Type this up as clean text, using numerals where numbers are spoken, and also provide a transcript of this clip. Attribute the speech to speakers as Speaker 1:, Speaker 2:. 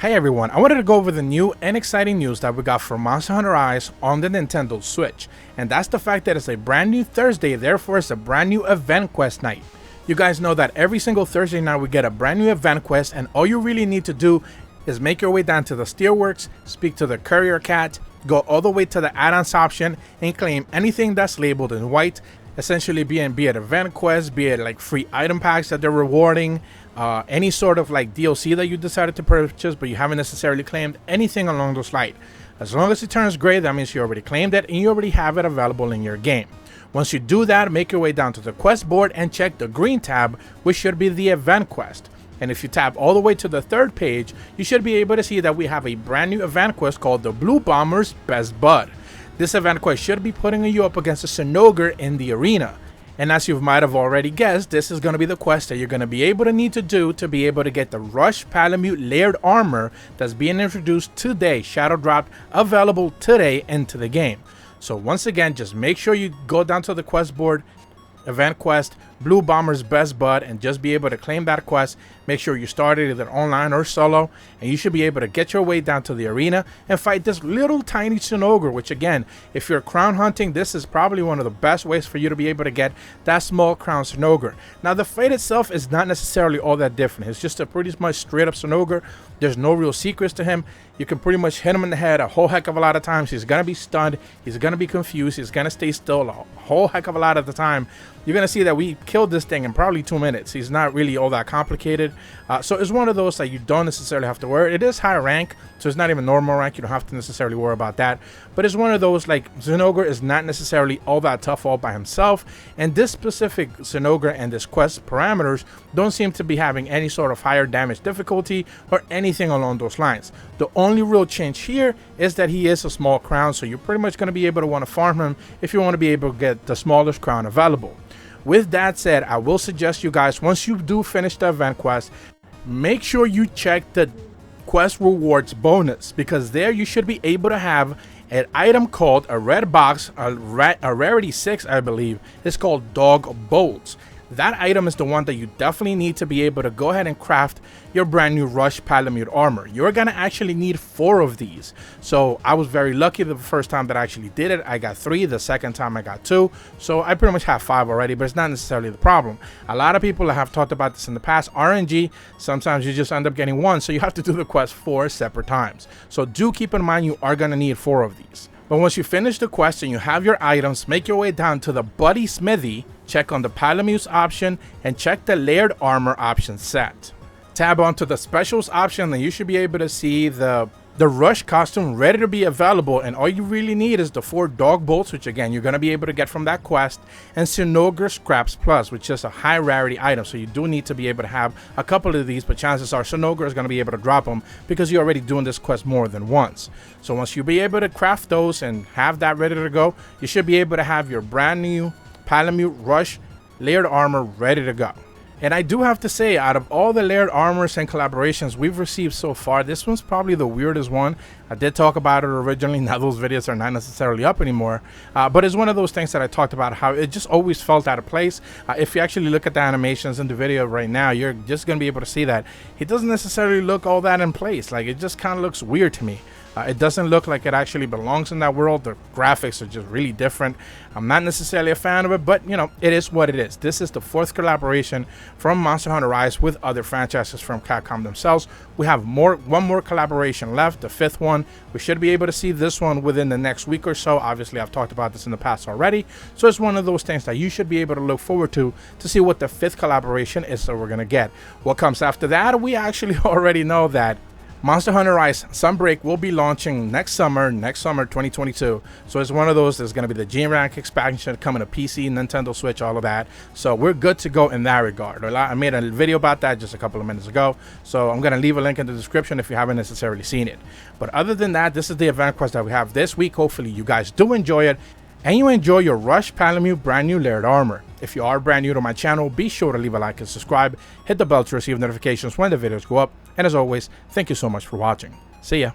Speaker 1: Hey everyone, I wanted to go over the new and exciting news that we got from Monster Hunter Rise on the Nintendo Switch, and that's the fact that it's a brand new Thursday, therefore it's a brand new event quest night. You guys know that every single Thursday night we get a brand new event quest, and all you really need to do is make your way down to the Steelworks, speak to the Courier Cat, go all the way to the add-ons option, and claim anything that's labeled in white, essentially be it event quests, be it like free item packs that they're rewarding, any sort of like DLC that you decided to purchase but you haven't necessarily claimed, anything along those lines. As long as it turns gray, that means you already claimed it and you already have it available in your game. Once you do that, make your way down to the quest board and check the green tab, which should be the event quest. And if you tap all the way to the third page, you should be able to see that we have a brand new event quest called the Blue Bomber's Best Bud. This event quest should be putting you up against a Sinogre in the arena. And as you might have already guessed, this is going to be the quest that you're going to be able to need to do to be able to get the Rush Palamute layered armor that's being introduced today, shadow dropped, available today into the game. So once again, just make sure you go down to the quest board, event quest, Blue Bomber's Best Bud, and just be able to claim that quest. Make sure you start it either online or solo, and you should be able to get your way down to the arena and fight this little tiny Sinogre, which again, if you're crown hunting, this is probably one of the best ways for you to be able to get that small crown Sinogre. Now the fight itself is not necessarily all that different. It's just a pretty much straight up Sinogre. There's no real secrets to him. You can pretty much hit him in the head a whole heck of a lot of times. He's gonna be stunned, he's gonna be confused, he's gonna stay still a whole heck of a lot of the time. You're gonna see that we killed this thing in probably 2 minutes. He's not really all that complicated. So it's one of those that you don't necessarily have to worry. It is high rank, so it's not even normal rank. You don't have to necessarily worry about that. But it's one of those, like, Sinogre is not necessarily all that tough all by himself. And this specific Sinogre and this quest parameters don't seem to be having any sort of higher damage difficulty or anything along those lines. The only real change here is that he is a small crown, so you're pretty much going to be able to want to farm him if you want to be able to get the smallest crown available. With that said, I will suggest you guys, once you do finish the event quest, make sure you check the quest rewards bonus, because there you should be able to have an item called a red box, a rarity 6 I believe. It's called Dog Bolts. That item is the one that you definitely need to be able to go ahead and craft your brand new Rush Palamute armor. You're going to actually need 4 of these. So I was very lucky the first time that I actually did it. I got 3. The second time I got 2. So I pretty much have 5 already, but it's not necessarily the problem. A lot of people have talked about this in the past. RNG, sometimes you just end up getting 1. So you have to do the quest 4 separate times. So do keep in mind you are going to need 4 of these. But once you finish the quest and you have your items, make your way down to the Buddy Smithy, check on the Palamute option, and check the layered armor option set. Tab onto the specials option and you should be able to see the Rush costume ready to be available, and all you really need is the 4 dog bolts, which again you're going to be able to get from that quest, and Sinogre Scraps Plus, which is a high rarity item, so you do need to be able to have a couple of these, but chances are Sinogre is going to be able to drop them because you're already doing this quest more than once. So once you be able to craft those and have that ready to go, you should be able to have your brand new Palamute Rush layered armor ready to go. And I do have to say, out of all the layered armors and collaborations we've received so far, this one's probably the weirdest one. I did talk about it originally. Now those videos are not necessarily up anymore. But it's one of those things that I talked about, how it just always felt out of place. If you actually look at the animations in the video right now, you're just going to be able to see that it doesn't necessarily look all that in place. Like, it just kind of looks weird to me. It doesn't look like it actually belongs in that world. The graphics are just really different. I'm not necessarily a fan of it, but you know, it is what it is. This is the 4th collaboration from Monster Hunter Rise with other franchises from Capcom themselves. We have one more collaboration left, the 5th one. We should be able to see this one within the next week or so. Obviously, I've talked about this in the past already. So it's one of those things that you should be able to look forward to see what the 5th collaboration is that we're going to get. What comes after that, we actually already know that Monster Hunter Rise Sunbreak will be launching next summer 2022. So it's one of those, there's going to be the G Rank expansion coming to PC, Nintendo Switch, all of that. So we're good to go in that regard. I made a video about that just a couple of minutes ago. So I'm going to leave a link in the description if you haven't necessarily seen it. But other than that, this is the event quest that we have this week. Hopefully you guys do enjoy it and you enjoy your Rush Palamute brand new layered armor. If you are brand new to my channel, be sure to leave a like and subscribe. Hit the bell to receive notifications when the videos go up. And as always, thank you so much for watching. See ya.